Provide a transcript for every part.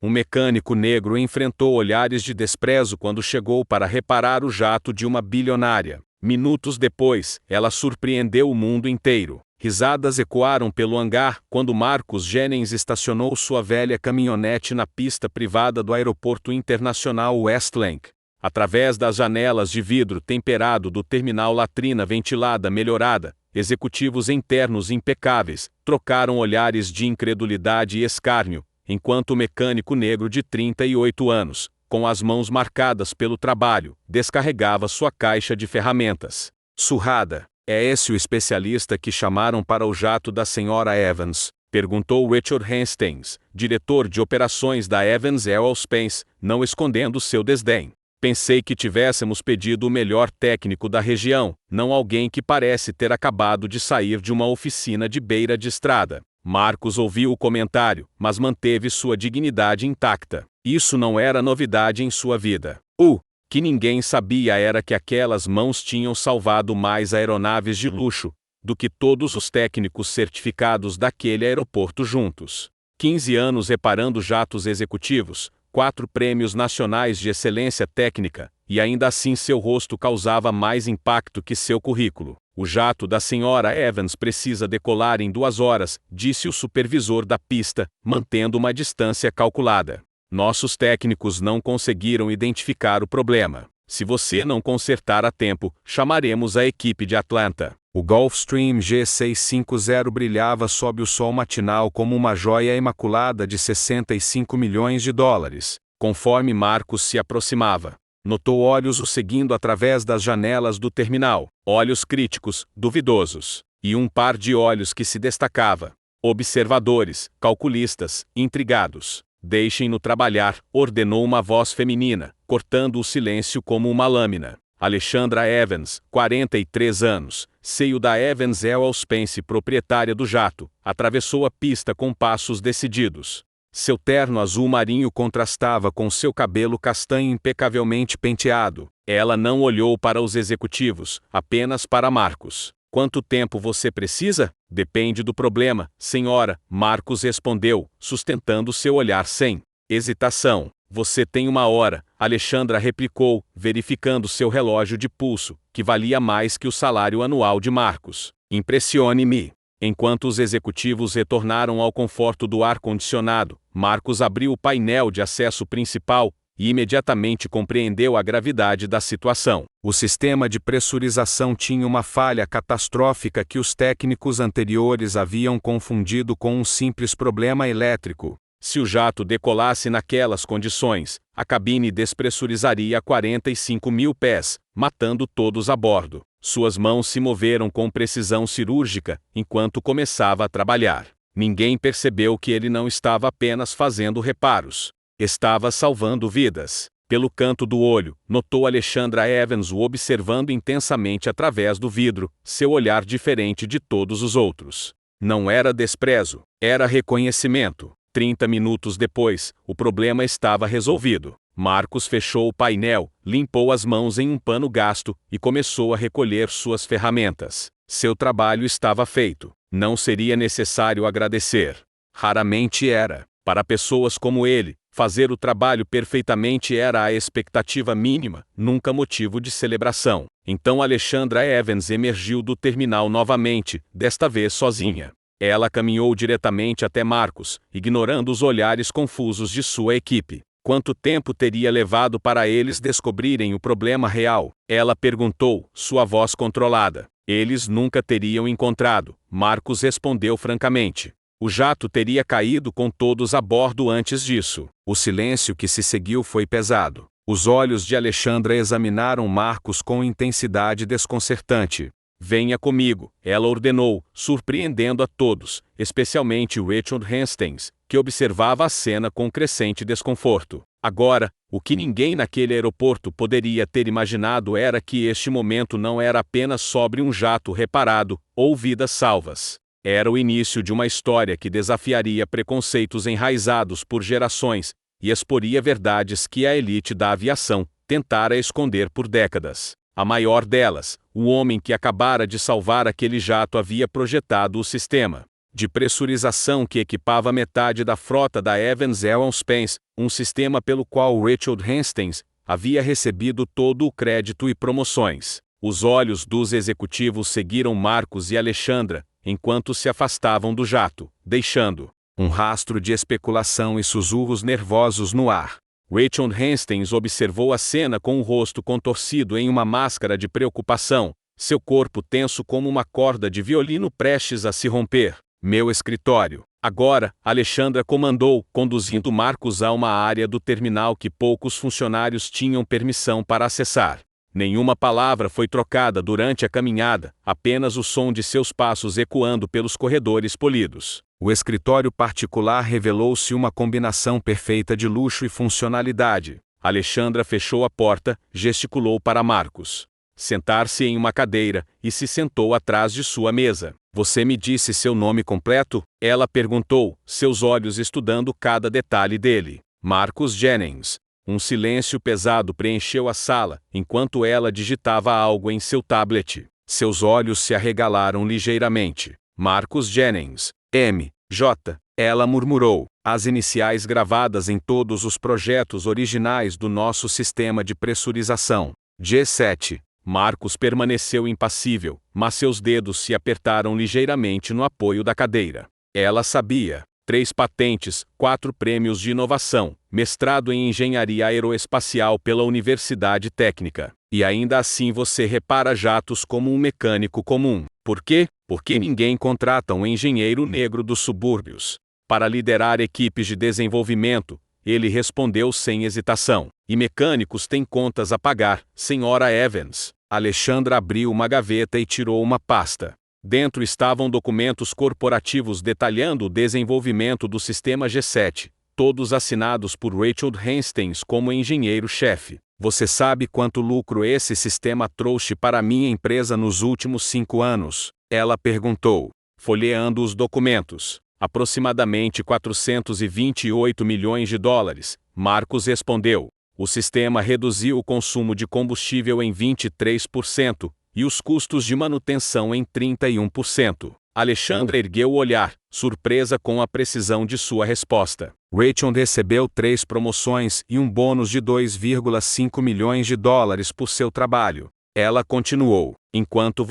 Um mecânico negro enfrentou olhares de desprezo quando chegou para reparar o jato de uma bilionária. Minutos depois, ela surpreendeu o mundo inteiro. Risadas ecoaram pelo hangar quando Marcus Jennings estacionou sua velha caminhonete na pista privada do Aeroporto Internacional Westlake. Através das janelas de vidro temperado do terminal latrina ventilada melhorada, executivos internos impecáveis trocaram olhares de incredulidade e escárnio, enquanto o mecânico negro de 38 anos, com as mãos marcadas pelo trabalho, descarregava sua caixa de ferramentas. Surrada, é esse o especialista que chamaram para o jato da Sra. Evans? Perguntou Richard Hastings, diretor de operações da Evans Aerospace, não escondendo seu desdém. Pensei que tivéssemos pedido o melhor técnico da região, não alguém que parece ter acabado de sair de uma oficina de beira de estrada. Marcus ouviu o comentário, mas manteve sua dignidade intacta. Isso não era novidade em sua vida. O que ninguém sabia era que aquelas mãos tinham salvado mais aeronaves de luxo do que todos os técnicos certificados daquele aeroporto juntos. 15 anos reparando jatos executivos, 4 prêmios nacionais de excelência técnica, e ainda assim seu rosto causava mais impacto que seu currículo. O jato da Sra. Evans precisa decolar em 2 horas, disse o supervisor da pista, mantendo uma distância calculada. Nossos técnicos não conseguiram identificar o problema. Se você não consertar a tempo, chamaremos a equipe de Atlanta. O Gulfstream G650 brilhava sob o sol matinal como uma joia imaculada de 65 milhões de dólares. Conforme Marcus se aproximava, notou olhos o seguindo através das janelas do terminal, olhos críticos, duvidosos, e um par de olhos que se destacava. Observadores, calculistas, intrigados. Deixem-no trabalhar, ordenou uma voz feminina, cortando o silêncio como uma lâmina. Alexandra Evans, 43 anos, CEO da Evans Aerospace, proprietária do jato, atravessou a pista com passos decididos. Seu terno azul marinho contrastava com seu cabelo castanho impecavelmente penteado. Ela não olhou para os executivos, apenas para Marcus. Quanto tempo você precisa? Depende do problema, senhora, Marcus respondeu, sustentando seu olhar sem hesitação. Você tem 1 hora, Alexandra replicou, verificando seu relógio de pulso, que valia mais que o salário anual de Marcus. Impressione-me. Enquanto os executivos retornaram ao conforto do ar-condicionado, Marcus abriu o painel de acesso principal e imediatamente compreendeu a gravidade da situação. O sistema de pressurização tinha uma falha catastrófica que os técnicos anteriores haviam confundido com um simples problema elétrico. Se o jato decolasse naquelas condições, a cabine despressurizaria a 45 mil pés, matando todos a bordo. Suas mãos se moveram com precisão cirúrgica enquanto começava a trabalhar. Ninguém percebeu que ele não estava apenas fazendo reparos. Estava salvando vidas. Pelo canto do olho, notou Alexandra Evans o observando intensamente através do vidro, seu olhar diferente de todos os outros. Não era desprezo, era reconhecimento. 30 minutos depois, o problema estava resolvido. Marcus fechou o painel, limpou as mãos em um pano gasto e começou a recolher suas ferramentas. Seu trabalho estava feito. Não seria necessário agradecer. Raramente era. Para pessoas como ele, fazer o trabalho perfeitamente era a expectativa mínima, nunca motivo de celebração. Então Alexandra Evans emergiu do terminal novamente, desta vez sozinha. Ela caminhou diretamente até Marcus, ignorando os olhares confusos de sua equipe. Quanto tempo teria levado para eles descobrirem o problema real? Ela perguntou, sua voz controlada. Eles nunca teriam encontrado, Marcus respondeu francamente. O jato teria caído com todos a bordo antes disso. O silêncio que se seguiu foi pesado. Os olhos de Alexandra examinaram Marcus com intensidade desconcertante. Venha comigo, ela ordenou, surpreendendo a todos, especialmente Richard Hastings, que observava a cena com crescente desconforto. Agora, o que ninguém naquele aeroporto poderia ter imaginado era que este momento não era apenas sobre um jato reparado, ou vidas salvas. Era o início de uma história que desafiaria preconceitos enraizados por gerações, e exporia verdades que a elite da aviação tentara esconder por décadas. A maior delas, o homem que acabara de salvar aquele jato havia projetado o sistema. de pressurização que equipava metade da frota da Evans Aerospace, um sistema pelo qual Richard Hastings havia recebido todo o crédito e promoções. Os olhos dos executivos seguiram Marcos e Alexandra, enquanto se afastavam do jato, deixando um rastro de especulação e sussurros nervosos no ar. Richard Hastings observou a cena com o rosto contorcido em uma máscara de preocupação, seu corpo tenso como uma corda de violino prestes a se romper. Meu escritório. Agora, Alexandra comandou, conduzindo Marcos a uma área do terminal que poucos funcionários tinham permissão para acessar. Nenhuma palavra foi trocada durante a caminhada, apenas o som de seus passos ecoando pelos corredores polidos. O escritório particular revelou-se uma combinação perfeita de luxo e funcionalidade. Alexandra fechou a porta, gesticulou para Marcos sentar-se em uma cadeira e se sentou atrás de sua mesa. Você me disse seu nome completo? Ela perguntou, seus olhos estudando cada detalhe dele. Marcos Jennings. Um silêncio pesado preencheu a sala, enquanto ela digitava algo em seu tablet. Seus olhos se arregalaram ligeiramente. Marcos Jennings. M.J. Ela murmurou, as iniciais gravadas em todos os projetos originais do nosso sistema de pressurização. G7. Marcos permaneceu impassível, mas seus dedos se apertaram ligeiramente no apoio da cadeira. Ela sabia. 3 patentes, 4 prêmios de inovação, mestrado em engenharia aeroespacial pela Universidade Técnica. E ainda assim você repara jatos como um mecânico comum. Por quê? Porque ninguém contrata um engenheiro negro dos subúrbios para liderar equipes de desenvolvimento. Ele respondeu sem hesitação. E mecânicos têm contas a pagar, Sra. Evans. Alexandra abriu uma gaveta e tirou uma pasta. Dentro estavam documentos corporativos detalhando o desenvolvimento do sistema G7, todos assinados por Richard Hastings como engenheiro-chefe. Você sabe quanto lucro esse sistema trouxe para minha empresa nos últimos 5 anos? Ela perguntou, folheando os documentos. Aproximadamente 428 milhões de dólares, Marcos respondeu. O sistema reduziu o consumo de combustível em 23% e os custos de manutenção em 31%. Alexandra ergueu o olhar, surpresa com a precisão de sua resposta. Richard recebeu 3 promoções e um bônus de 2,5 milhões de dólares por seu trabalho. Ela continuou. Enquanto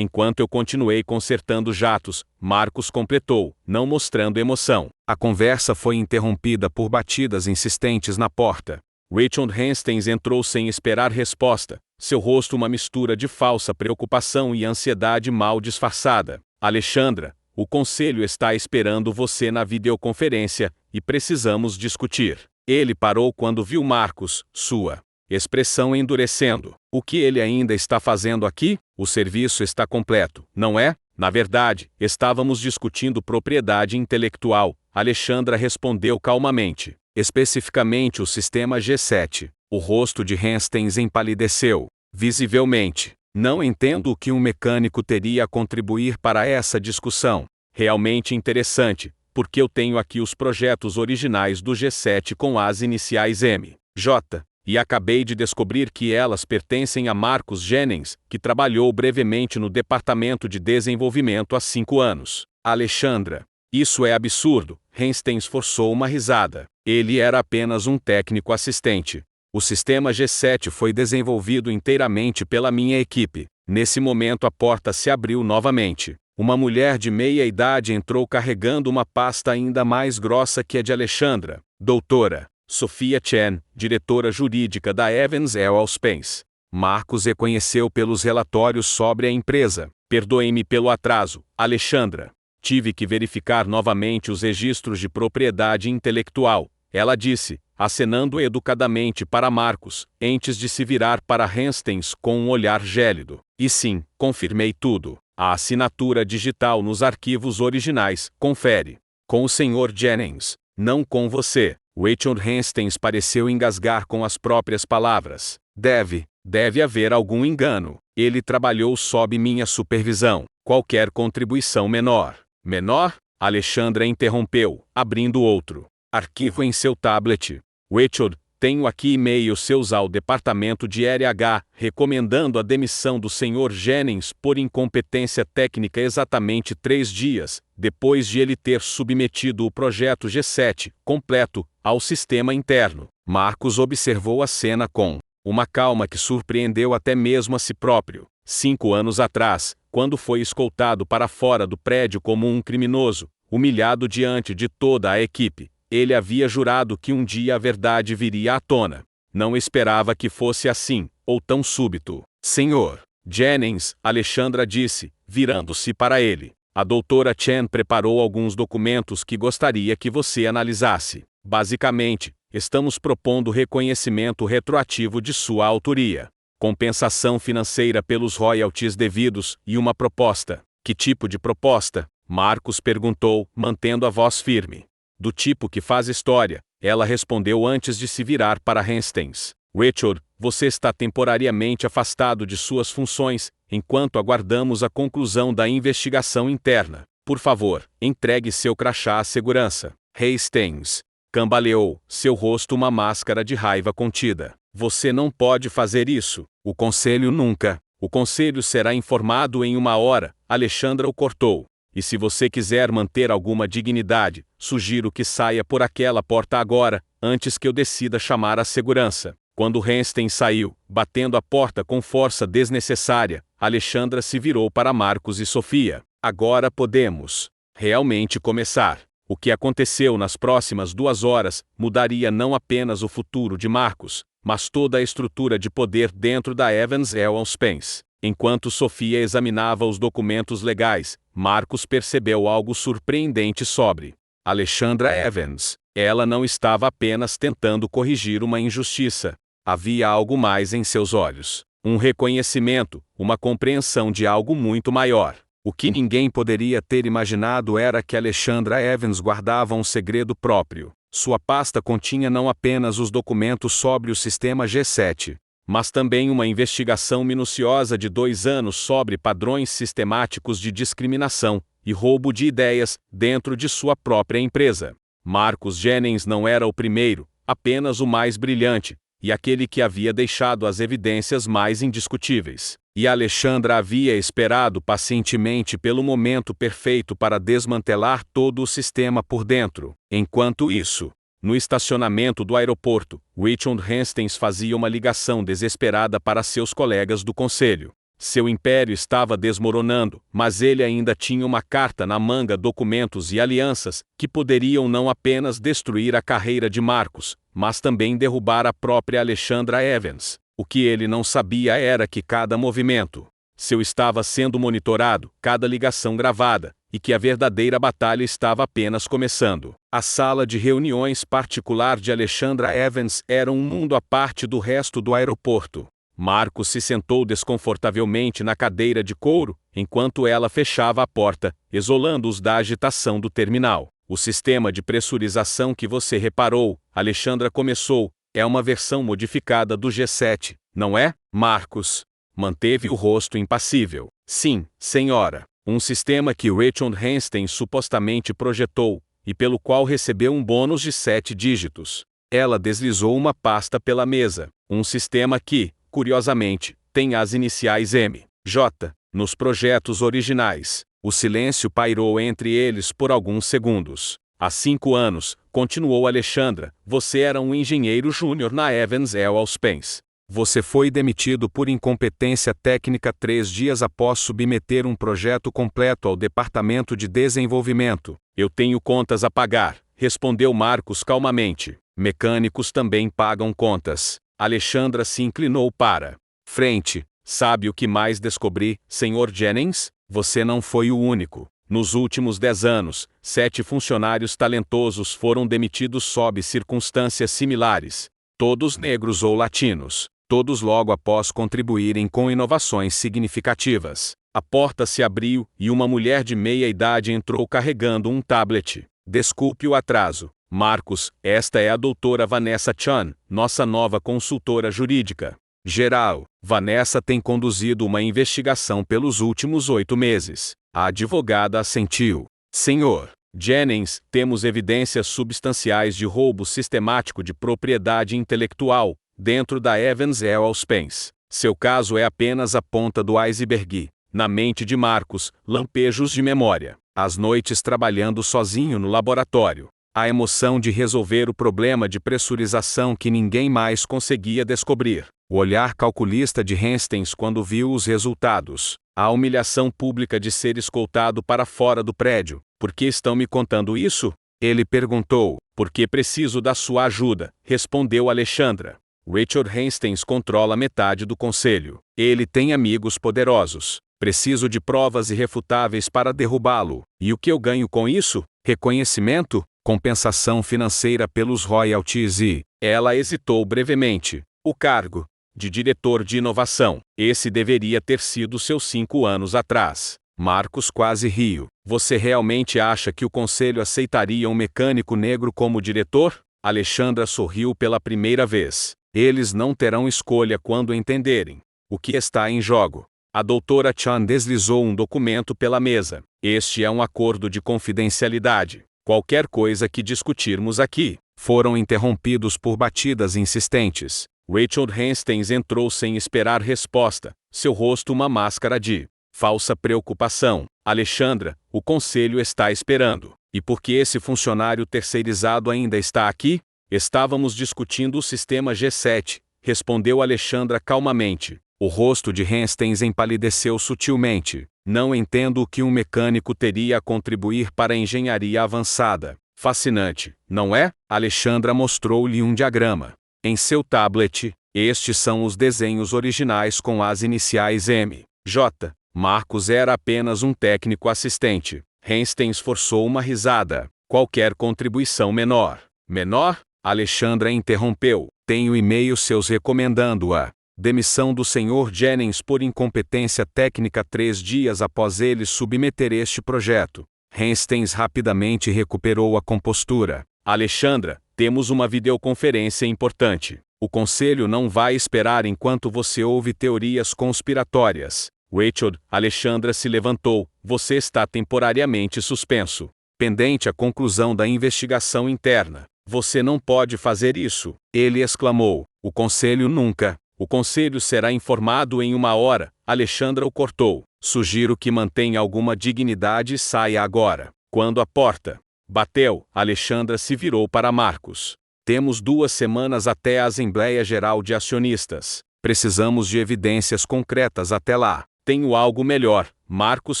eu continuei consertando jatos, Marcos completou, não mostrando emoção. A conversa foi interrompida por batidas insistentes na porta. Richard Hastings entrou sem esperar resposta, seu rosto uma mistura de falsa preocupação e ansiedade mal disfarçada. Alexandra, o conselho está esperando você na videoconferência, e precisamos discutir. Ele parou quando viu Marcos, sua expressão endurecendo. O que ele ainda está fazendo aqui? O serviço está completo, não é? Na verdade, estávamos discutindo propriedade intelectual, Alexandra respondeu calmamente. Especificamente o sistema G7. O rosto de Hastings empalideceu, visivelmente. Não entendo o que um mecânico teria a contribuir para essa discussão. Realmente interessante, porque eu tenho aqui os projetos originais do G7 com as iniciais M.J. E acabei de descobrir que elas pertencem a Marcos Jennings, que trabalhou brevemente no Departamento de Desenvolvimento há 5 anos. Alexandra. Isso é absurdo. Hastings forçou uma risada. Ele era apenas um técnico assistente. O sistema G7 foi desenvolvido inteiramente pela minha equipe. Nesse momento a porta se abriu novamente. Uma mulher de meia idade entrou carregando uma pasta ainda mais grossa que a de Alexandra. Doutora Sophia Chen, diretora jurídica da Evans Aerospace. Marcos reconheceu pelos relatórios sobre a empresa. Perdoe-me pelo atraso, Alexandra. Tive que verificar novamente os registros de propriedade intelectual, ela disse, acenando educadamente para Marcos, antes de se virar para Hastings com um olhar gélido. E sim, confirmei tudo. A assinatura digital nos arquivos originais, confere. Com o Sr. Jennings, não com você. Richard Hastings pareceu engasgar com as próprias palavras. Deve haver algum engano. Ele trabalhou sob minha supervisão. Qualquer contribuição menor. Menor? Alexandra interrompeu, abrindo outro arquivo em seu tablet. Richard, Tenho aqui e-mails seus ao departamento de RH, recomendando a demissão do Sr. Jennings por incompetência técnica exatamente 3 dias, depois de ele ter submetido o projeto G7, completo, ao sistema interno. Marcus observou a cena com uma calma que surpreendeu até mesmo a si próprio. 5 anos atrás, quando foi escoltado para fora do prédio como um criminoso, humilhado diante de toda a equipe, ele havia jurado que um dia a verdade viria à tona. Não esperava que fosse assim, ou tão súbito. Senhor Jennings, Alexandra disse, virando-se para ele. A doutora Chen preparou alguns documentos que gostaria que você analisasse. Basicamente, estamos propondo reconhecimento retroativo de sua autoria, compensação financeira pelos royalties devidos e uma proposta. Que tipo de proposta? Marcus perguntou, mantendo a voz firme. Do tipo que faz história, ela respondeu antes de se virar para Hastings. Richard, você está temporariamente afastado de suas funções, enquanto aguardamos a conclusão da investigação interna. Por favor, entregue seu crachá à segurança. Hastings cambaleou, seu rosto uma máscara de raiva contida. Você não pode fazer isso. O conselho nunca. O conselho será informado em 1 hora, Alexandra o cortou. E se você quiser manter alguma dignidade, sugiro que saia por aquela porta agora, antes que eu decida chamar a segurança. Quando Hastings saiu, batendo a porta com força desnecessária, Alexandra se virou para Marcus e Sofia. Agora podemos realmente começar. O que aconteceu nas próximas 2 horas mudaria não apenas o futuro de Marcus, mas toda a estrutura de poder dentro da Evans Aerospace. Enquanto Sofia examinava os documentos legais, Marcus percebeu algo surpreendente sobre Alexandra Evans. Ela não estava apenas tentando corrigir uma injustiça. Havia algo mais em seus olhos. Um reconhecimento, uma compreensão de algo muito maior. O que ninguém poderia ter imaginado era que Alexandra Evans guardava um segredo próprio. Sua pasta continha não apenas os documentos sobre o sistema G7, mas também uma investigação minuciosa de 2 anos sobre padrões sistemáticos de discriminação e roubo de ideias dentro de sua própria empresa. Marcus Jennings não era o primeiro, apenas o mais brilhante, e aquele que havia deixado as evidências mais indiscutíveis. E Alexandra havia esperado pacientemente pelo momento perfeito para desmantelar todo o sistema por dentro. Enquanto isso, no estacionamento do aeroporto, Richard Hastings fazia uma ligação desesperada para seus colegas do conselho. Seu império estava desmoronando, mas ele ainda tinha uma carta na manga, documentos e alianças que poderiam não apenas destruir a carreira de Marcus, mas também derrubar a própria Alexandra Evans. O que ele não sabia era que cada movimento seu estava sendo monitorado, cada ligação gravada, e que a verdadeira batalha estava apenas começando. A sala de reuniões particular de Alexandra Evans era um mundo à parte do resto do aeroporto. Marcus se sentou desconfortavelmente na cadeira de couro, enquanto ela fechava a porta, isolando-os da agitação do terminal. O sistema de pressurização que você reparou, Alexandra começou, é uma versão modificada do G7, não é? Marcus manteve o rosto impassível. Sim, senhora. Um sistema que Richard Hastings supostamente projetou, e pelo qual recebeu um bônus de 7 dígitos. Ela deslizou uma pasta pela mesa. Um sistema que, curiosamente, tem as iniciais M.J. nos projetos originais. O silêncio pairou entre eles por alguns segundos. Há 5 anos, continuou Alexandra, você era um engenheiro júnior na Evans Aerospace. Você foi demitido por incompetência técnica 3 dias após submeter um projeto completo ao Departamento de Desenvolvimento. Eu tenho contas a pagar, respondeu Marcus calmamente. Mecânicos também pagam contas. Alexandra se inclinou para frente. Sabe o que mais descobri, Sr. Jennings? Você não foi o único. Nos últimos 10 anos, 7 funcionários talentosos foram demitidos sob circunstâncias similares. Todos negros ou latinos. Todos logo após contribuírem com inovações significativas. A porta se abriu e uma mulher de meia-idade entrou carregando um tablet. Desculpe o atraso, Marcus, esta é a doutora Vanessa Chan, nossa nova consultora jurídica geral. Vanessa tem conduzido uma investigação pelos últimos 8 meses. A advogada assentiu. Senhor Jennings, temos evidências substanciais de roubo sistemático de propriedade intelectual, dentro da Evans Aerospace. Seu caso é apenas a ponta do iceberg. Na mente de Marcus, lampejos de memória. As noites trabalhando sozinho no laboratório. A emoção de resolver o problema de pressurização que ninguém mais conseguia descobrir. O olhar calculista de Hastings quando viu os resultados. A humilhação pública de ser escoltado para fora do prédio. Por que estão me contando isso? Ele perguntou. Porque preciso da sua ajuda, respondeu Alexandra. Richard Hastings controla metade do conselho. Ele tem amigos poderosos. Preciso de provas irrefutáveis para derrubá-lo. E o que eu ganho com isso? Reconhecimento? Compensação financeira pelos royalties e... Ela hesitou brevemente. O cargo de diretor de inovação. Esse deveria ter sido seus 5 anos atrás. Marcus quase riu. Você realmente acha que o conselho aceitaria um mecânico negro como diretor? Alexandra sorriu pela primeira vez. Eles não terão escolha quando entenderem o que está em jogo. A doutora Chan deslizou um documento pela mesa. Este é um acordo de confidencialidade. Qualquer coisa que discutirmos aqui. Foram interrompidos por batidas insistentes. Richard Hastings entrou sem esperar resposta, seu rosto uma máscara de falsa preocupação. Alexandra, o conselho está esperando. E por que esse funcionário terceirizado ainda está aqui? Estávamos discutindo o sistema G7, respondeu Alexandra calmamente. O rosto de Hastings empalideceu sutilmente. Não entendo o que um mecânico teria a contribuir para a engenharia avançada. Fascinante, não é? Alexandra mostrou-lhe um diagrama. Em seu tablet, estes são os desenhos originais com as iniciais M. J. Marcus era apenas um técnico assistente. Hastings forçou uma risada. Qualquer contribuição menor. Menor? Alexandra interrompeu. Tenho e-mails seus recomendando a demissão do Sr. Jennings por incompetência técnica 3 dias após ele submeter este projeto. Hastings rapidamente recuperou a compostura. Alexandra, temos uma videoconferência importante. O conselho não vai esperar enquanto você ouve teorias conspiratórias. Richard, Alexandra se levantou. Você está temporariamente suspenso. Pendente a conclusão da investigação interna. Você não pode fazer isso. Ele exclamou. O conselho nunca. O conselho será informado em 1 hora. Alexandra o cortou. Sugiro que mantenha alguma dignidade e saia agora. Quando a porta bateu, Alexandra se virou para Marcus. Temos 2 semanas até a Assembleia Geral de Acionistas. Precisamos de evidências concretas até lá. Tenho algo melhor. Marcus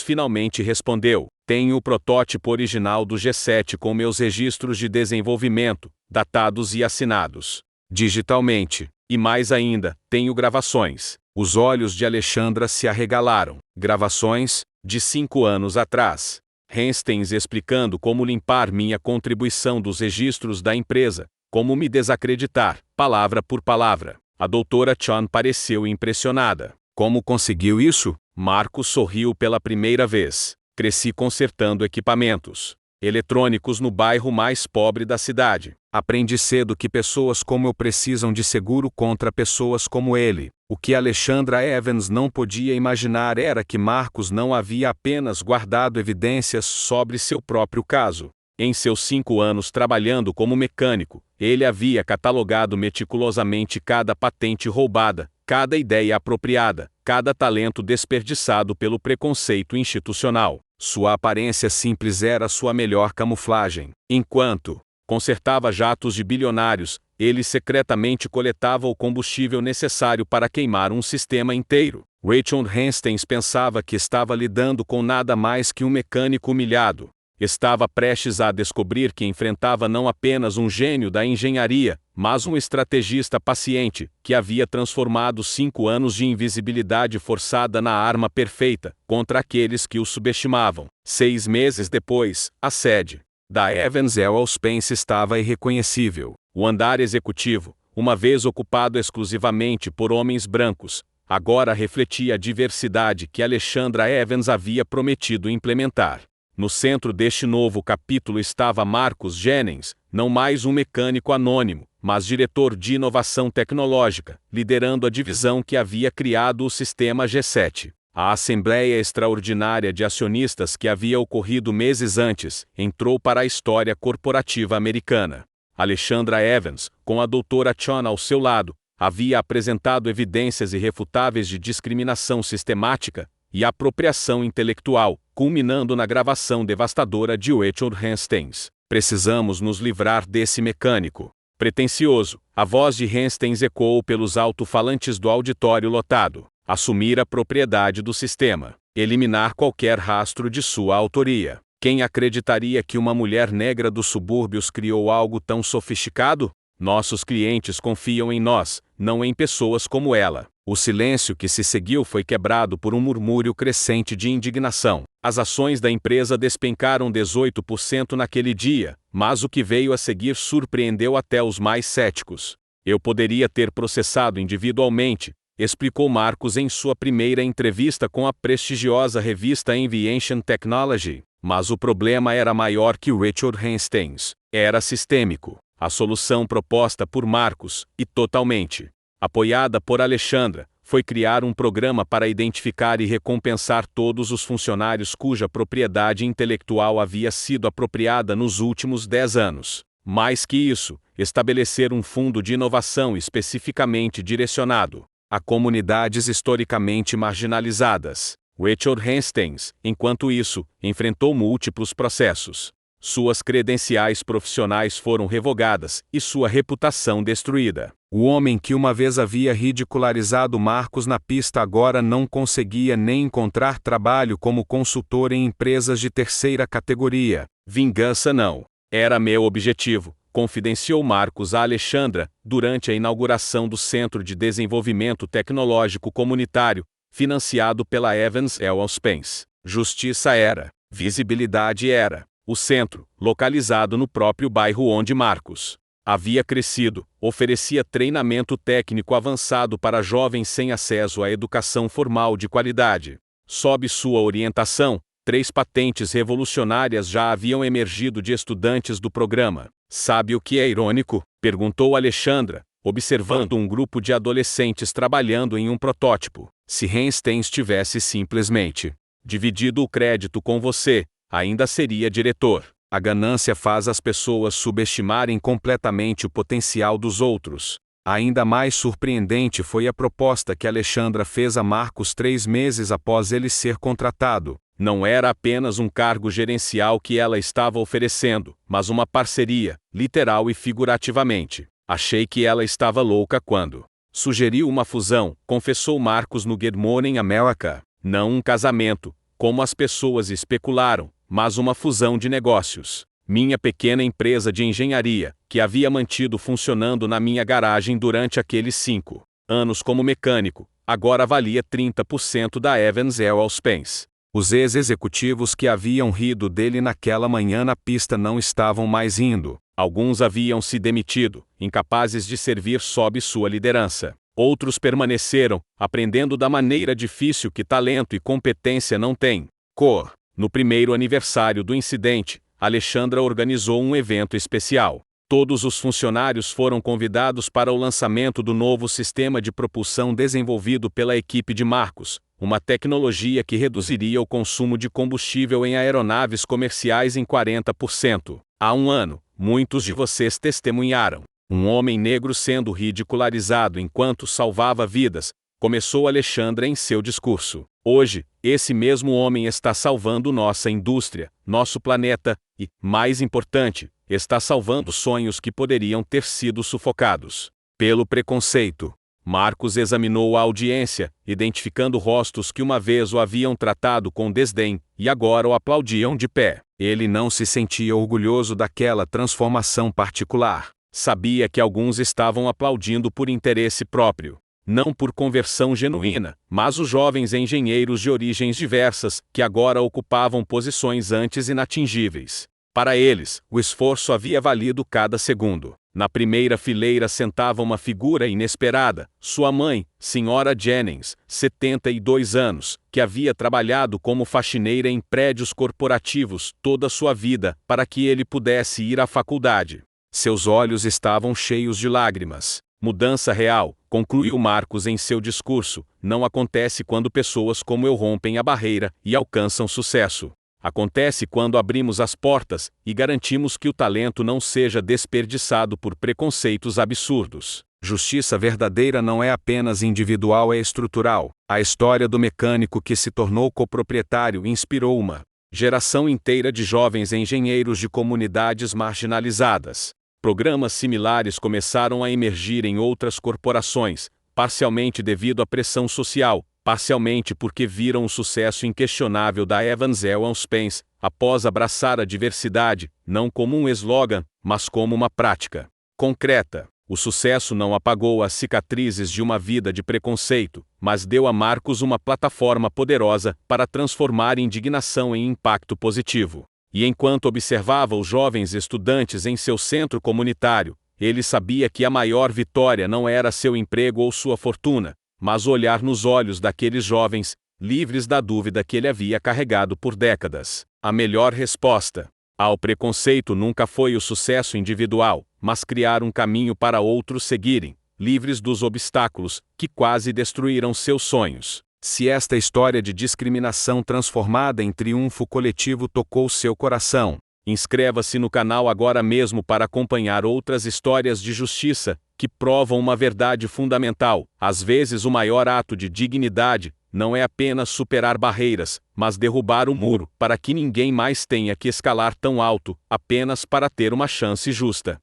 finalmente respondeu. Tenho o protótipo original do G7 com meus registros de desenvolvimento, datados e assinados digitalmente. E mais ainda, tenho gravações. Os olhos de Alexandra se arregalaram. Gravações? De 5 anos atrás. Hastings explicando como limpar minha contribuição dos registros da empresa, como me desacreditar, palavra por palavra. A doutora Chan pareceu impressionada. Como conseguiu isso? Marcus sorriu pela primeira vez. Cresci consertando equipamentos eletrônicos no bairro mais pobre da cidade. Aprendi cedo que pessoas como eu precisam de seguro contra pessoas como ele. O que Alexandra Evans não podia imaginar era que Marcus não havia apenas guardado evidências sobre seu próprio caso. Em seus 5 anos trabalhando como mecânico, ele havia catalogado meticulosamente cada patente roubada, cada ideia apropriada, cada talento desperdiçado pelo preconceito institucional. Sua aparência simples era sua melhor camuflagem. Enquanto consertava jatos de bilionários, ele secretamente coletava o combustível necessário para queimar um sistema inteiro. Richard Hastings pensava que estava lidando com nada mais que um mecânico humilhado. Estava prestes a descobrir que enfrentava não apenas um gênio da engenharia, mas um estrategista paciente, que havia transformado 5 anos de invisibilidade forçada na arma perfeita, contra aqueles que o subestimavam. 6 meses depois, a sede da Evans Aerospace estava irreconhecível. O andar executivo, uma vez ocupado exclusivamente por homens brancos, agora refletia a diversidade que Alexandra Evans havia prometido implementar. No centro deste novo capítulo estava Marcus Jennings, não mais um mecânico anônimo, mas diretor de inovação tecnológica, liderando a divisão que havia criado o sistema G7. A Assembleia Extraordinária de Acionistas que havia ocorrido meses antes entrou para a história corporativa americana. Alexandra Evans, com a doutora Chon ao seu lado, havia apresentado evidências irrefutáveis de discriminação sistemática e apropriação intelectual, culminando na gravação devastadora de Richard Hastings. Precisamos nos livrar desse mecânico pretensioso. A voz de Hastings ecoou pelos alto-falantes do auditório lotado. Assumir a propriedade do sistema. Eliminar qualquer rastro de sua autoria. Quem acreditaria que uma mulher negra dos subúrbios criou algo tão sofisticado? Nossos clientes confiam em nós, não em pessoas como ela. O silêncio que se seguiu foi quebrado por um murmúrio crescente de indignação. As ações da empresa despencaram 18% naquele dia, mas o que veio a seguir surpreendeu até os mais céticos. Eu poderia ter processado individualmente, explicou Marcus em sua primeira entrevista com a prestigiosa revista Aviation Technology, mas o problema era maior que Richard Hastings. Era sistêmico. A solução proposta por Marcus, e totalmente apoiada por Alexandra, foi criar um programa para identificar e recompensar todos os funcionários cuja propriedade intelectual havia sido apropriada nos últimos 10 anos. Mais que isso, estabelecer um fundo de inovação especificamente direcionado a comunidades historicamente marginalizadas. Richard Hastings, enquanto isso, enfrentou múltiplos processos. Suas credenciais profissionais foram revogadas e sua reputação destruída. O homem que uma vez havia ridicularizado Marcus na pista agora não conseguia nem encontrar trabalho como consultor em empresas de terceira categoria. Vingança não era meu objetivo, confidenciou Marcus a Alexandra durante a inauguração do Centro de Desenvolvimento Tecnológico Comunitário, financiado pela Evans Aerospace. Justiça era, visibilidade era. O centro, localizado no próprio bairro onde Marcus havia crescido, oferecia treinamento técnico avançado para jovens sem acesso à educação formal de qualidade. Sob sua orientação, 3 patentes revolucionárias já haviam emergido de estudantes do programa. Sabe o que é irônico? Perguntou Alexandra, observando um grupo de adolescentes trabalhando em um protótipo. Se Hastings tivesse simplesmente dividido o crédito com você, ainda seria diretor. A ganância faz as pessoas subestimarem completamente o potencial dos outros. Ainda mais surpreendente foi a proposta que Alexandra fez a Marcus 3 meses após ele ser contratado. Não era apenas um cargo gerencial que ela estava oferecendo, mas uma parceria, literal e figurativamente. Achei que ela estava louca quando sugeriu uma fusão, confessou Marcus no Good Morning America. Não um casamento, como as pessoas especularam, mas uma fusão de negócios. Minha pequena empresa de engenharia, que havia mantido funcionando na minha garagem durante aqueles 5 anos como mecânico, agora valia 30% da Evans Aerospace. Os ex-executivos que haviam rido dele naquela manhã na pista não estavam mais rindo. Alguns haviam se demitido, incapazes de servir sob sua liderança. Outros permaneceram, aprendendo da maneira difícil que talento e competência não têm cor. No primeiro aniversário do incidente, Alexandra organizou um evento especial. Todos os funcionários foram convidados para o lançamento do novo sistema de propulsão desenvolvido pela equipe de Marcus, uma tecnologia que reduziria o consumo de combustível em aeronaves comerciais em 40%. Há um ano, muitos de vocês testemunharam um homem negro sendo ridicularizado enquanto salvava vidas, começou Alexandra em seu discurso. Hoje, esse mesmo homem está salvando nossa indústria, nosso planeta e, mais importante, está salvando sonhos que poderiam ter sido sufocados pelo preconceito. Marcus examinou a audiência, identificando rostos que uma vez o haviam tratado com desdém e agora o aplaudiam de pé. Ele não se sentia orgulhoso daquela transformação particular. Sabia que alguns estavam aplaudindo por interesse próprio. Não por conversão genuína, mas os jovens engenheiros de origens diversas, que agora ocupavam posições antes inatingíveis. Para eles, o esforço havia valido cada segundo. Na primeira fileira sentava uma figura inesperada, sua mãe, Sra. Jennings, 72 anos, que havia trabalhado como faxineira em prédios corporativos toda sua vida, para que ele pudesse ir à faculdade. Seus olhos estavam cheios de lágrimas. Mudança real, concluiu Marcos em seu discurso, não acontece quando pessoas como eu rompem a barreira e alcançam sucesso. Acontece quando abrimos as portas e garantimos que o talento não seja desperdiçado por preconceitos absurdos. Justiça verdadeira não é apenas individual, é estrutural. A história do mecânico que se tornou coproprietário inspirou uma geração inteira de jovens engenheiros de comunidades marginalizadas. Programas similares começaram a emergir em outras corporações, parcialmente devido à pressão social, parcialmente porque viram o sucesso inquestionável da Evans Aerospace, após abraçar a diversidade, não como um slogan, mas como uma prática concreta. O sucesso não apagou as cicatrizes de uma vida de preconceito, mas deu a Marcos uma plataforma poderosa para transformar indignação em impacto positivo. E enquanto observava os jovens estudantes em seu centro comunitário, ele sabia que a maior vitória não era seu emprego ou sua fortuna, mas olhar nos olhos daqueles jovens, livres da dúvida que ele havia carregado por décadas. A melhor resposta ao preconceito nunca foi o sucesso individual, mas criar um caminho para outros seguirem, livres dos obstáculos que quase destruíram seus sonhos. Se esta história de discriminação transformada em triunfo coletivo tocou seu coração, inscreva-se no canal agora mesmo para acompanhar outras histórias de justiça que provam uma verdade fundamental. Às vezes o maior ato de dignidade não é apenas superar barreiras, mas derrubar o muro para que ninguém mais tenha que escalar tão alto, apenas para ter uma chance justa.